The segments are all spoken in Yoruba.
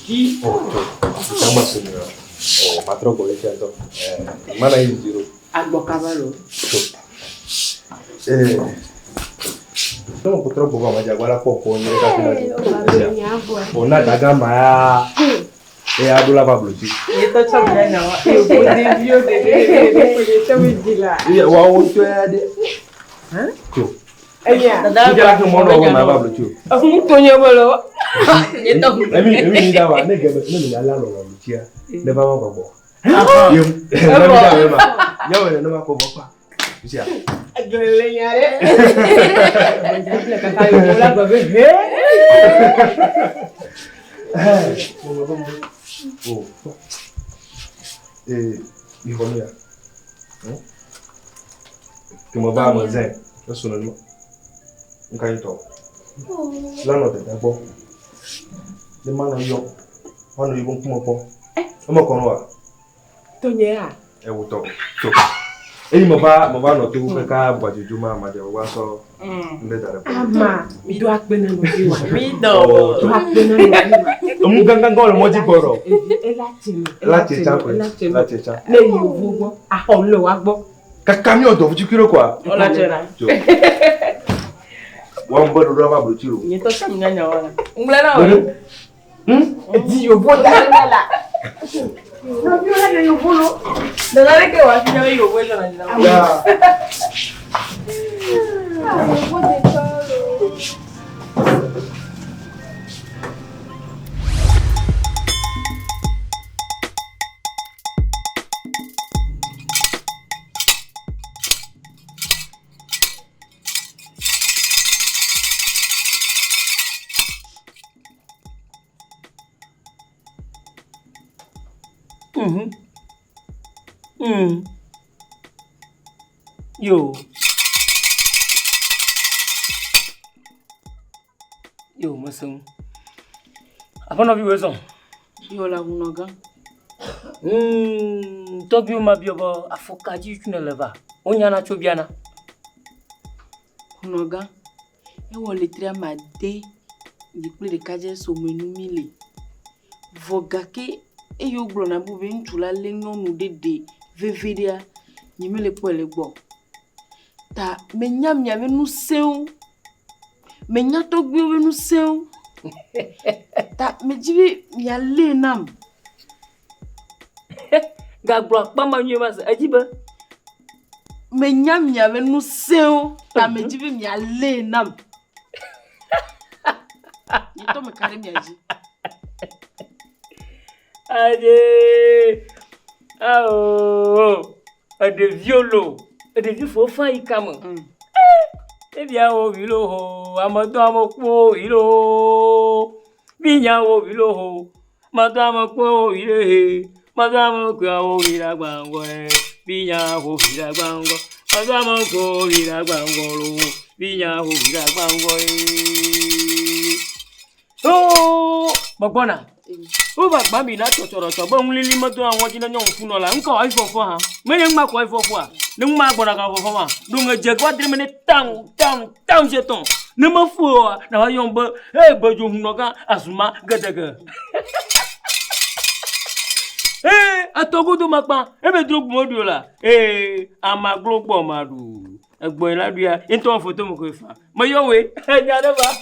Di. Sama senhor. Matro boleh contoh. Mana ini jiro? Agbo kabalo. Não potro boga maja agora pouco onde tá tendo. Ona daga maya. Adula babluti. Ito chama não. Eu vou devio de chama dila. Wa onto ade. Hã? Tu. Anya. Dada ko mo no ma babluti. Aku tonye bolo. Ito. Emi ni da wa ne gebe ne mi ala lo babluti a. Ne ba ma gbogbo. Yo. Na mi da ma. Yo ne ma ko bokwa. Isia. Aglele yare. Benjala kata yo bola babe. Oh. Mi homia. Que mo ba mo zen. Eu sou no. Nkai to. La no de bo. De mano yo. Ono yo kuma po. Mo kono wa. Tonye a. E wo to. Mo ba no to ku ka gba jujuma ma de wa so. Ama, mi do akpe na no bi wa. Mi do. Do akpe na no bi wa. Mu gangan go lo mo ji boro. La checha. Le yo vugo. Ahon lo wa gbo. Kaka mi o do fuji kiro kwa. Ola chera. Wan bo do ba blutiro. Ni to sam nyanya wala. Ngla na wa. Di yo bo da la. No yo la yo bolo. De la que wa nya yo vuelo na na. Ya. Yo, masung. Apa no viwe son? Yo la unoga. To bi ma biobo afokaji tune leva. Onya na chobiana. Unoga. E wo letra ma de di ple de kaje so menu mile. Vogake e yo glo na bu be ntula le nonu dede vevedia nyimele pole gbo. Ta menyam nyame nu seu. Menya to gbe nu seu. Ta mejibi ya le nam. Ga glo pa ma nyu ma se ajiba. Menyam nyame nu seu. Ta mejibi ya le nam. Ni to me kare mi aji. Allez. Oh. De violo. De vieux faut faire ikam. Eh bien o vilo ho. Amado amoko ilo. Binya o vilo ho. Madame ko ile. Madame ko ila gbango e. Binya ho ila gbango. Madame ko ila gbango lo. Binya ho ila gbango e. Oh, Babona. O ba gba mi na totoro to bo nlili moto awon jina nyon fun ola nko wa ifofo ha me yen ma ko ifofo a ni ma gbona ka fofo ma do nga je kwa 3 minutes tam jeton ne ma fu na wa yon bo bojo hun no ka asuma gadega atogo do mapa e be dro gbodo la amaglo gbo madu egbo ila bia into foto mo ko ifa mo yo we nya de ba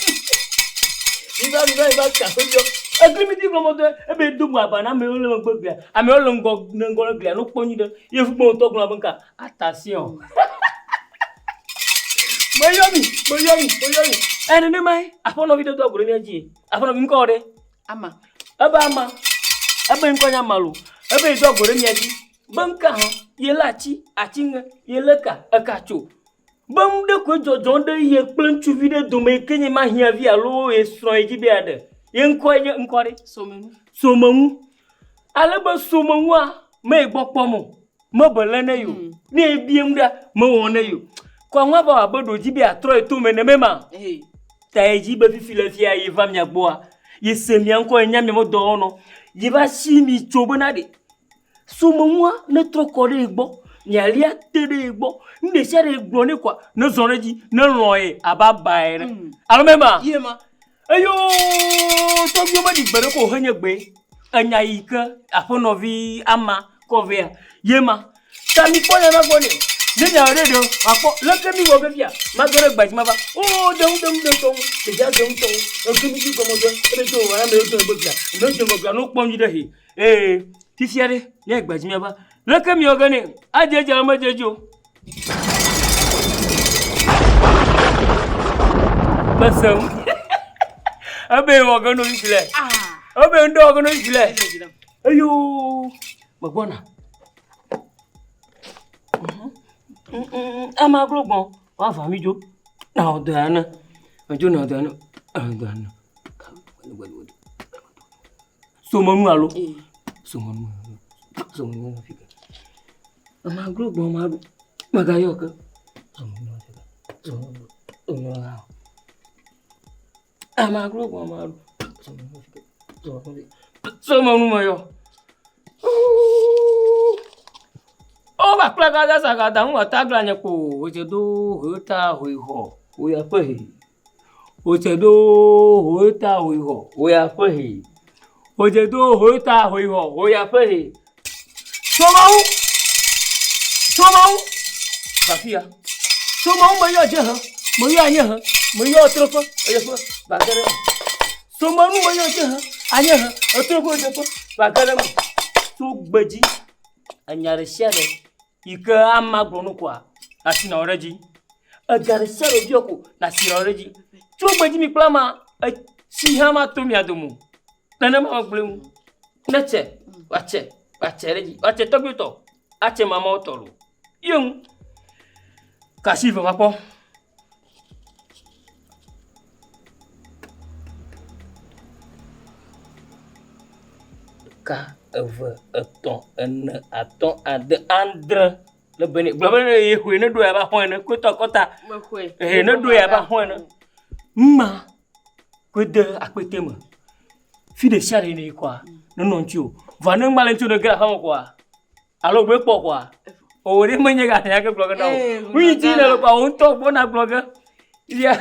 Iba ka sojo. Aglimiti glomodo ebe dumu abana me ole mo gbegbe. Ame ole ngo ngolo glia no ponyi de. Ye fu mo to glo banka. Attention. Boyomi. Ene ne mai. Afono video to agro ni aji. Afono bi nko de. Ama. Ama. Ebe nko nya malu. Ebe do agro ni aji. Banka ho. Ye lachi, achinga, ye leka, akacho. Bam de ko jojo de ye plantu vide do me kenye ma hia vi alo e sro e jibe ade ye nkore somanu aleba somanu a me gboppo mo bele na yo na ebiem da me won na yo kwa nwa ba abodo jibe atro e to me ne mema ta e jibe fifila fi ayi va mia gbo a ye semia nko enya me mo do no ye ba si mi chobo na de somanu a ne tro kore gbo nyali atere gbo nde sere gbo ni kwa ne zoreji ne loye ababaere alo mema yema Ayo, to bi ma di gbere ko hanye gbe. Anya ika afonovi ama kovea. Yema. Kami ko na gboni. Ni ya re do. Apo leke mi wo be bia. Ma gbere gba ti ma ba. Oh, don. Te ja don. O kimi ti ko mo do. E to wa me to bo bia. No je mo gba no pon ji de he. Ti fiare, ni gba ti mi ba. Leke mi o gani. Ajeje o ma jejo. Basam. Abe wo gano ifile. Abe ndo gano ifile. Ayo. Magbona. Ama grogbon. Wa fa mi jo. Na odana. Ojo na odana. Odana. So monu alo. So monu fika. Ama grogbon ma magayo ka. So monu fika. So monu. Amagro amaru. So manu yo. O ba plaga ga saga da mu atagla nya ko o je do hota hoiho. O ya pehi. O je do hota hoiho. O ya pehi. O je do hota hoiho. O ya pehi. So mau. Bafia. So mau mo yo je ha. Mo yo anya ha. Mo yo tropo. O ya pe. Bagara. So manu mo yo je ha. Anya ha. O tropo je pe. Bagara. So gbeji. Anyare shere. Ika amagbo no kwa. Asina oreji. Agare shere bioko na sira oreji. So gbeji mi plama. Si hama to mi adomu. Nana ma gblemu. Nache. Wache reji. Wache togito. Ache mama otolo. Yung. Kasifa mapo. Ka eve eton ene aton ade andre le bene blabene ye hwe ne do ya ba hon ne kota ne do ya ba hon ne ma ko de apete mo fi de share ni kwa no no ntiu va ne ngale ntiu ne gra fa mo kwa alo gbe po kwa o re menye ga ya ke blog na wi ji le kwa on to bona blog ya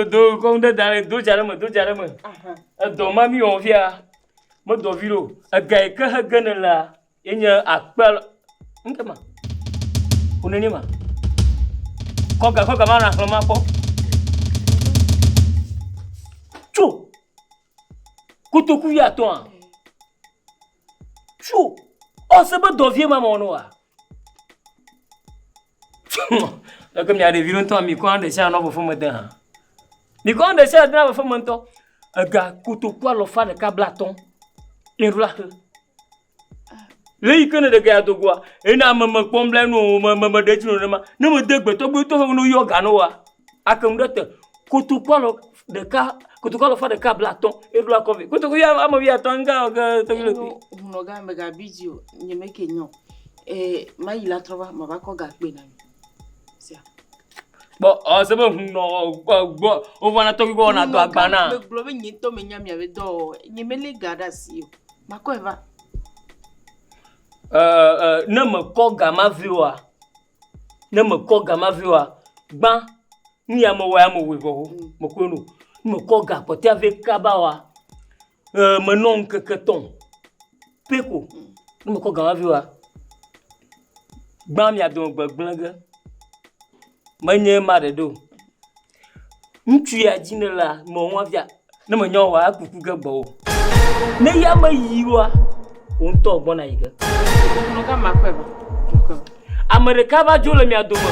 do ko nda dare do jare mo do mami on via mo do viro agai ka hagana la enya akpal nkama uneni ma koga mana kloma po chu kutoku ya to chu o se ba do vie mama ono wa la comme ya de viro to mi ko ande sha no bo fo mo de ha mi ko ande sha na bo fo mo to aga kutoku alo fa de kablaton Irula. Le ikene de ga to gwa. Ena mama komble no mama de tinu na ma. Na mo degbe to gbe to no yoga no wa. Akam de te kutukalo de ka kutukalo fa de ka blaton irula ko vi. Kutuku ya ama vi atanga ga to le. No ga me ga video nyeme kenyo. Ma ila trova ma ba ko ga pe na mi. Sia. Bo o se bo no gbo o wana to gbo na to agbana. Me glo be nyin to me nya mi ave do. Nyeme le gada si o. Makoeva. Ne me ko gama viwa. Gban ni amo we go. Mo ko no. Me ko ga pote avec kabawa. Me non keketon. Peko. Ne me ko gama viwa. Gban mi adon gbegblanga. Manye mare do. Ntu ya jinela mo wa via. Ne me nyo wa akuku gbo. Ne ya ma yiwa on to gbona yiga no ga makweba America ba jolo mi adoma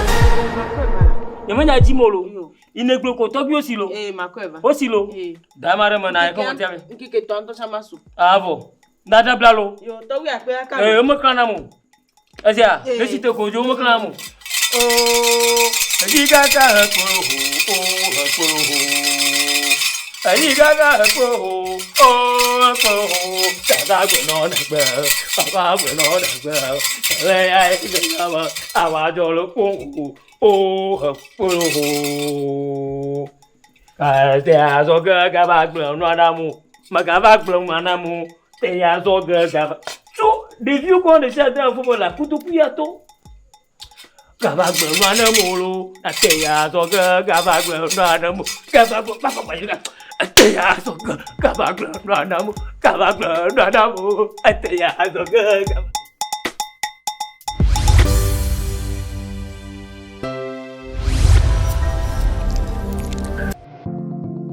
makweba nyamanya jimolo inegbe ko to bi osilo makweba osilo da mare mo na e ko tiame nkike tonto chamasu avo dada blalo yo to wi ape aka mo kana mo asia le site ko jo mo kana mo diga ka ko Ani gaga ko dada gbe no na gbe baba gbe no na gbe le ai ga ma awa jo lo ko ka te azo ga ba gbe no adamu maga ba gbe no anamu te azo ga so the view ko de say that football la kutuku ya to Gabagbe rana molo, ateya soga gabagbe rana mo, gabagbe papa bajuga. Ateya soga gabagbe rana mo, gabagbe rana mo, ateya soga.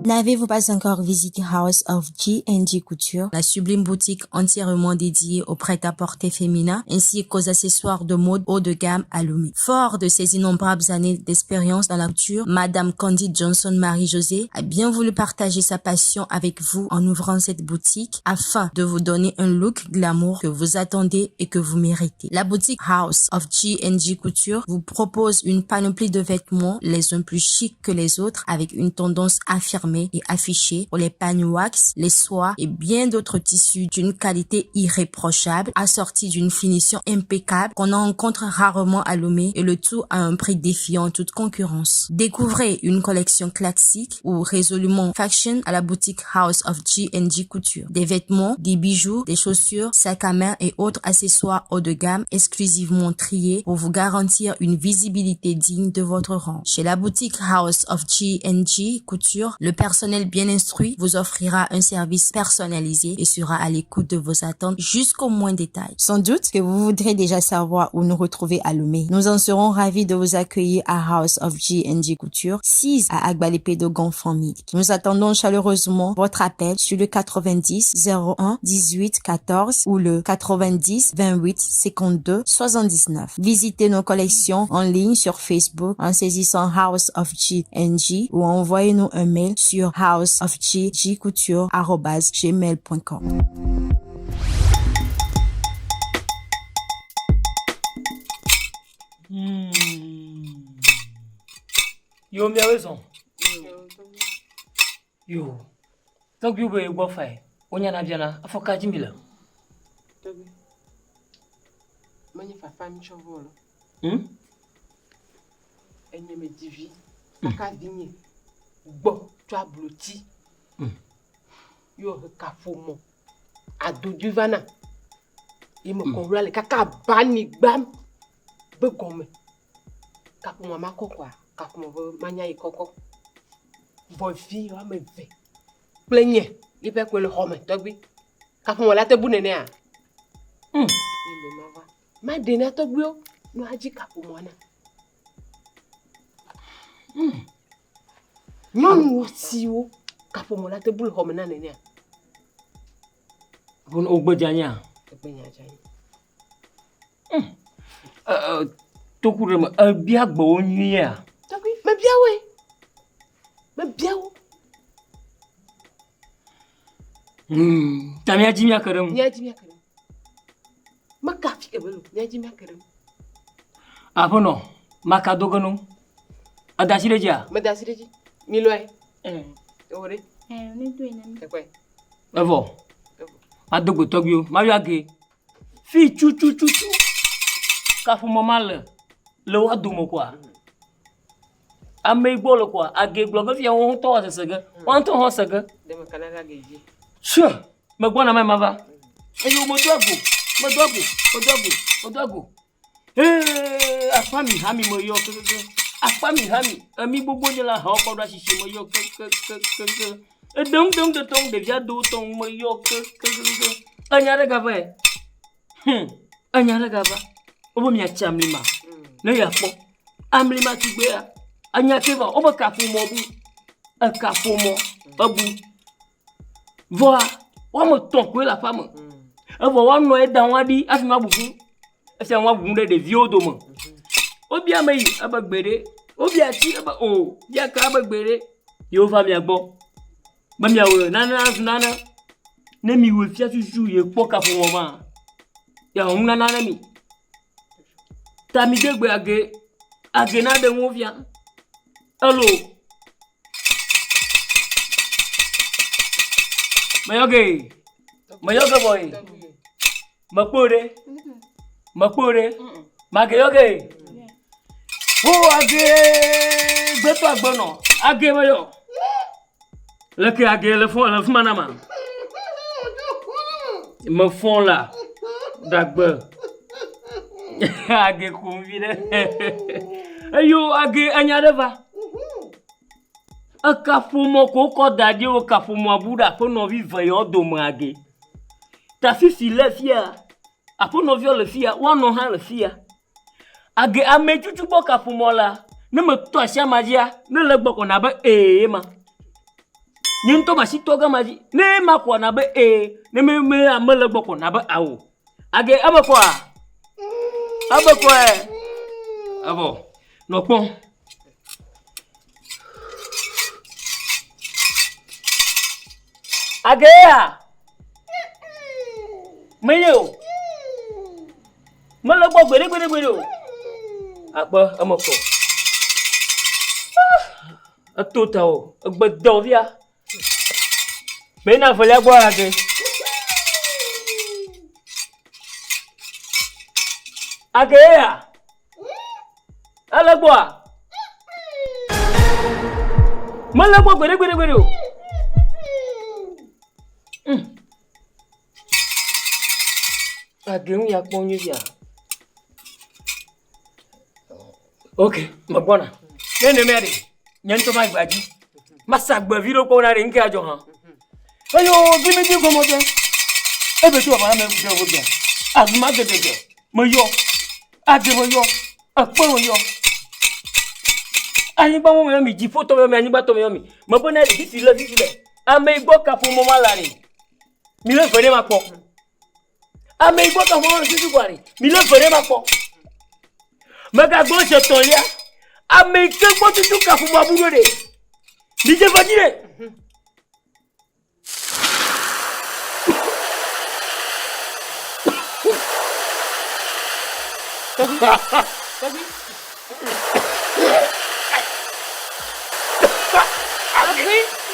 N'avez-vous pas encore visité House of G&G Couture, la sublime boutique entièrement dédiée au prêt-à-porter féminin ainsi qu'aux accessoires de mode haut de gamme à Lomé. Fort de ses innombrables années d'expérience dans la couture, Madame Candy Johnson Marie-Josée a bien voulu partager sa passion avec vous en ouvrant cette boutique afin de vous donner un look glamour que vous attendez et que vous méritez. La boutique House of G&G Couture vous propose une panoplie de vêtements les uns plus chics que les autres avec une tendance affirmée et affichée pour les pagnes wax, les soies et bien d'autres tissus d'une qualité irréprochable assortis d'une finition impeccable qu'on rencontre rarement à Lomé et le tout à un prix défiant toute concurrence. Découvrez une collection classique ou résolument fashion à la boutique House of G&G Couture. Des vêtements, des bijoux, des chaussures, sacs à main et autres accessoires haut de gamme exclusivement triés pour vous garantir une visibilité digne de votre rang. Chez la boutique House of G&G Couture, le personnel bien instruit vous offrira un service personnalisé et sera à l'écoute de vos attentes jusqu'au moindre détail. Sans doute que vous voudrez déjà savoir où nous retrouver à Lomé. Nous en serons ravis de vous accueillir à House of G&G Couture, 6 à Agbalépé-Dogon famille. Nous attendons chaleureusement votre appel sur le 90 01 18 14 ou le 90 28 52 79. Visitez nos collections en ligne sur Facebook en saisissant House of G&G ou envoyez-nous un mail sur houseofggcouture@gmail.com. Yo miaweson. Yo. Donc you be go fai. Onya na biana afoka jimbila. Tobi. Mani fa fami chovolo. Enye me divi. Aka vinye. Bon, tu as blotti. Yo kafomo. Ado duvana. Il me convoile le kaka bani bam. Be gome. Kafomo mako kwa. Kafomo manya ikoko. Boy fi wa me ve. Plenye. Il fait que le homme tobi. Kafomo la te bunene a. Il me mava. Ma dena tobi yo. No aji kafomo na. Non si wo kafomo la te bul homme na nene a. Bon ogbejanya. Ogbenya janya. Tokure ma bia gbo onyi a. Tobi, me bia we. Me bia wo. Tamia jimia kerem. Nya jimia kerem. Ma kafi ebelu, nya jimia kerem. Apono, makadogono. Adasireja. Me dasireji. Miloi. Ore. Ni tu ina. Ekwe. Evo. Adogbo togyo, mariage. Fi chu. Kafu momal. Le wa dumo kwa. Ame gbolo kwa, age blogo fi won to asesege. Won to hosege. Dem kanaka geji. Sure. Me gbona me mava. Eyo mo dogo. Afami hami mo yo keke. Afami hami. Ami gbogbo ni la ha ko do sise mo yo keke. Dong de tong de via do tong mo yo keke. Anyare gava. Anyare gava. Obo mi acha amlima. Ne ya po. Amlima tugbe ya. Anya keva obo kafu mo bu. Kafu mo abu. Voa, wa mo ton ko la femme. Vo wa no e dan wa di afima bugu. Ese wa bugu de vio do mo. Obi amayi abagbere. Obi ati aba o, ya ka abagbere. Yo fa mi agbo. Ma mi awo nana. Ne mi we fia tuju ye po kafu mo ma. Ya o nana mi. Tami degbe age na de wo fia. Hello. Mayoge boy. Makpore. Mageyoge. Age beto agbono. Age mayo. Leke age le fond manama. Me fond là. Dagbe. Age convide. Ayo age anyareva. Akafumo koko dadi o kafumo abuda fo no vive yo do mage. Ta fifi le fia. Apo no vio le fia, wa no ha le fia. Age ame chuchu bo kafumo la. Ne me to asia magia, ne le gboko na ba ma. Nyin to ba si to ga maji. Ne ma ko na ba ne me ame le gboko na ba awo. Age aba ko a. Aba ko e. Abo. No pon. Agea. Meyo. Mala gbo gbere o. Apa amako. Atota o, agbedo via. Bena fole agbo age. Agea. Alagbo. Mala gbo gbere o. Agem ya ponyo bia. Okay, mabona. Nene meri. Nyanto ma gbaji. Masa gba viro ko na re nke ajo han. Ayo, gimi di ko mo je. Ebe tu ba me je wo bia. Azuma gedege. Mo yo. Ade mo yo. Apo mo yo. Ani ba mo mi ji photo me ani ba to me mi. Mabona re fi le. Ame igbo ka fun mo malare. Mi le fere ma po. Ame igbo ka fun mo si gwari. Mi le fere ma po. Maga go se tolia. Ame ke mo tu ka fun mo aburo re. Mi je fajire.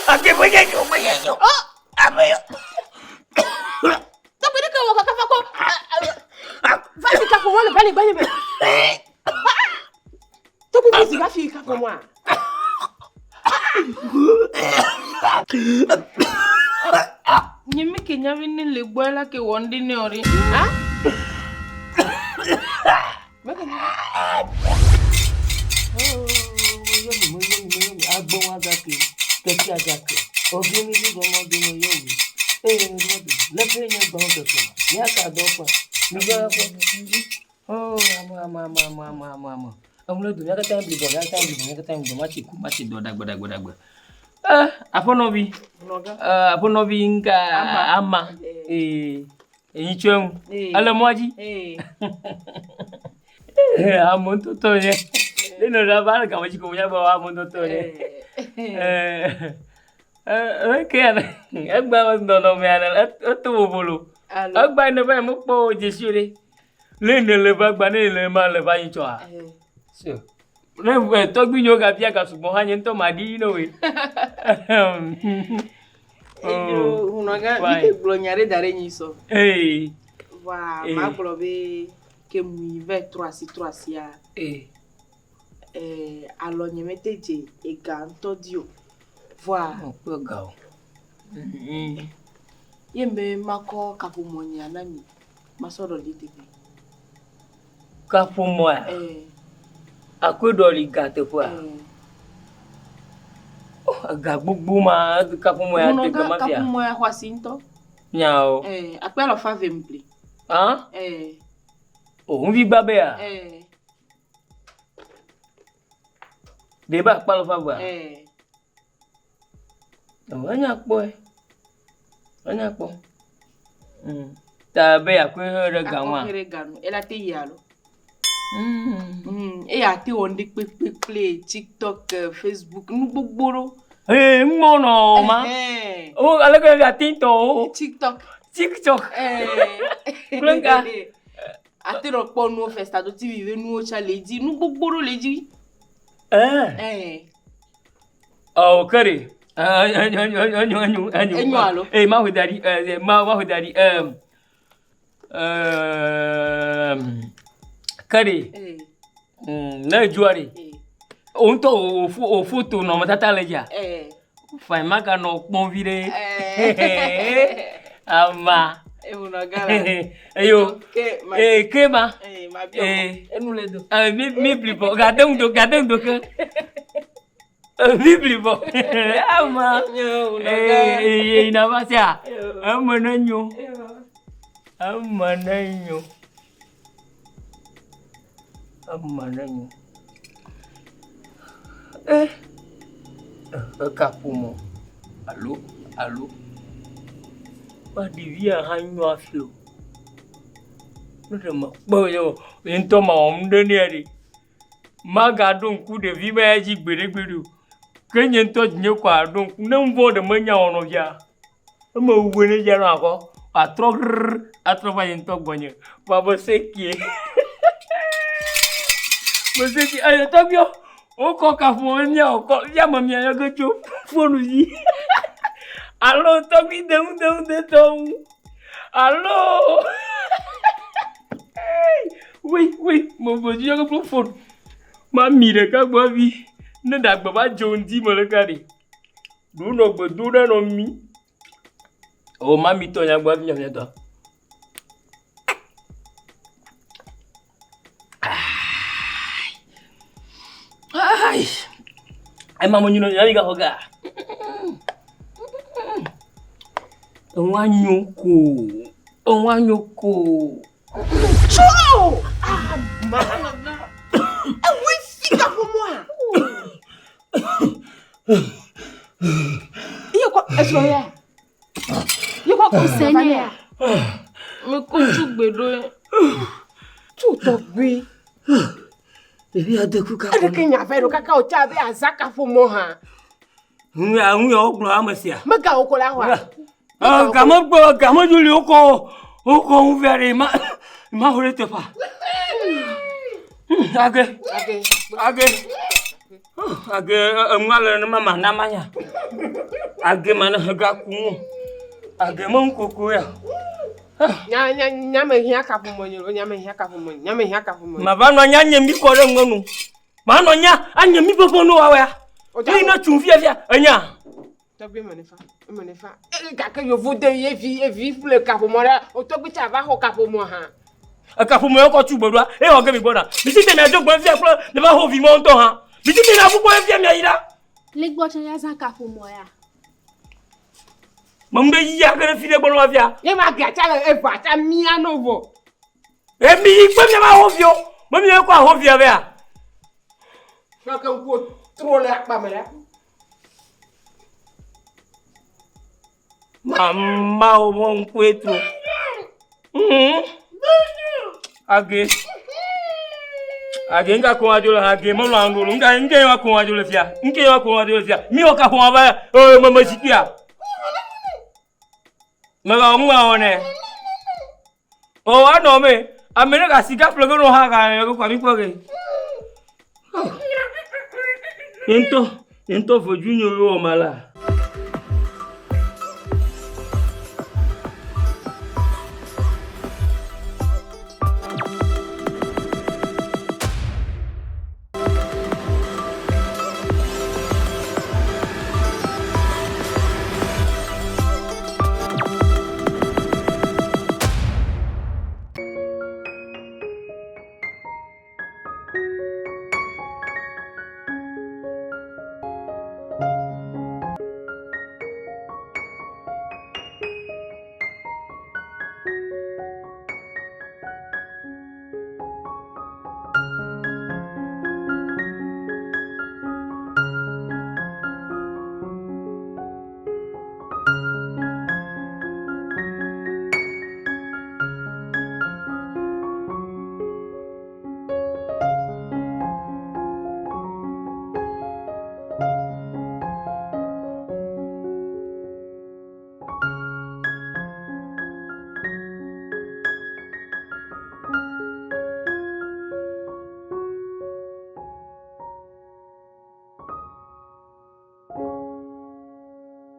Ake boyeyo. Oh, ameyo. Tó pé ko ka fa ko. Va fi ka fo wole bale. Tó pé si ga fi ka fo mo a. Nyimi ke nyavi ni le gbo la ke wondi ni ori. Ah? Mo yo agbo wa ga ke. Kesi agake. Ogini di gomo di mo yo wi. Le pe ni gbo ko so. Ya ka do pa. Mi ga ko. Oh, ama. Amulo dunya ka time bi ma chi do dagba. Aponobi. Aponobi nga ama. Eyin chemu. Ale moji. Amonto to ye. Nino rabal ka machi ko ya ba amonto to ye. Okay. Agba was no me ana to bolo. Agba ne ba mo po jesure. Le ne le ba gba ne le ma le ba yin cho a. So. Le to gbi yo ga bia ka sugbon ha yin to ma di no we. Unaga ite glonyare dare nyi so. Wa ma globe ke mu ve 3 si a. Alors n'y mettez et ganto dio voir peu gao yembe mako kapumonya nami masoro litebe kapumoya akodoli gate fois ga gbugbu ma kapumoya te gama bia kapumoya hwasinto nyao apelo favemple on vi babea Deba palo favor. Anya po. Ta be akwe re ganwa. Akwe re ganu. Ela te yalo. E ya te on dik play TikTok, Facebook, nu gbogboro. Ngono ma. O ale ko ga tinto. TikTok. Klenga. Ate ro po nu festa do ti vive nu o challenge, nu gbogboro leji. Oh, kare. Anyu. Ma hodari. Kare. Na juari. Onto o photo no matata leja. Fai maka no pon vire. Ama. Et vous regardez. Ayo. Kema. Nous les deux. Mi plus bon. Gardez un dos. Mi plus bon. Ama. Ina basia. Amananyo. Kapumo. Allô. Pas divia hanyo aflo. Nous boyo, into ma omdeniari. Maga donc coup de vie maji gbere. Kenyen to nyo kwa donc nem vo de manya ono ya. Ma wene ya na ko. Atro ba into gonye. Ba boseki. Boseki ay tobio. Oko kafunya oko ya mamia ya gojo. Fonu yi. Allô, tobi de tom. Allô. Oui, mon beau Dieu, que profond. Ma mire ka gba vi. Ne da gba ba jondi mo le kare. Do no gbo do na no mi. O ma mi to ya gba vi nya to. Ai. Ai ma mo nyino ya ga hoga. Onwanyoko. Chou! Ah, maman. Ah oui, fica pour moi. Il quoi? Est-ce que là? Il quoi comme Seigneur? Me conchu bedo. Tout tobi. Ebi adeku ka. Ade kenya fa ro kaka o cha be azaka pour moi ha. Nwa oglo amasia. Mega okola wa. Kamo juli oko uvere ma horete pa. Age mwale na mama na manya. Age mana ga kumu. Age mon koko ya. Nyame hia ka fumonyo. Ma bano nya nyemi ko re ngonu. Ma no nya anyemi popo no wa ya. Ni na chumfia fia anya. Tobi monefa. Kaka yo vode ye vi le kapo mo la. O tobi cha va ho kapo mo ha. Kapo mo ko tu bodwa. E o ge mi bona. Mi ti me ajo gbo fia pro ne ba ho vi mo nto ha. Mi ti me na bu ko fia mi ayira. Leg botcha ya za kapo mo ya. Mambe yi ya gere fi de gbo no fia. Ye ma ga cha le e fa cha mi anovo. E mi yi pe mi ma ho fio. Mo mi e ko ho fia be a. Kaka ko tro le akpa me la. Mama o mon kwetu. Age nga ko ajola age mo la ngulu nga wa ko ajola fia. Mi o ka ko ba o mama sikia. Mega mwa one. O wa no me. Amene ka sika plogo no ha ga ko kwa mi ko ge. Ento fo junyo yo mala.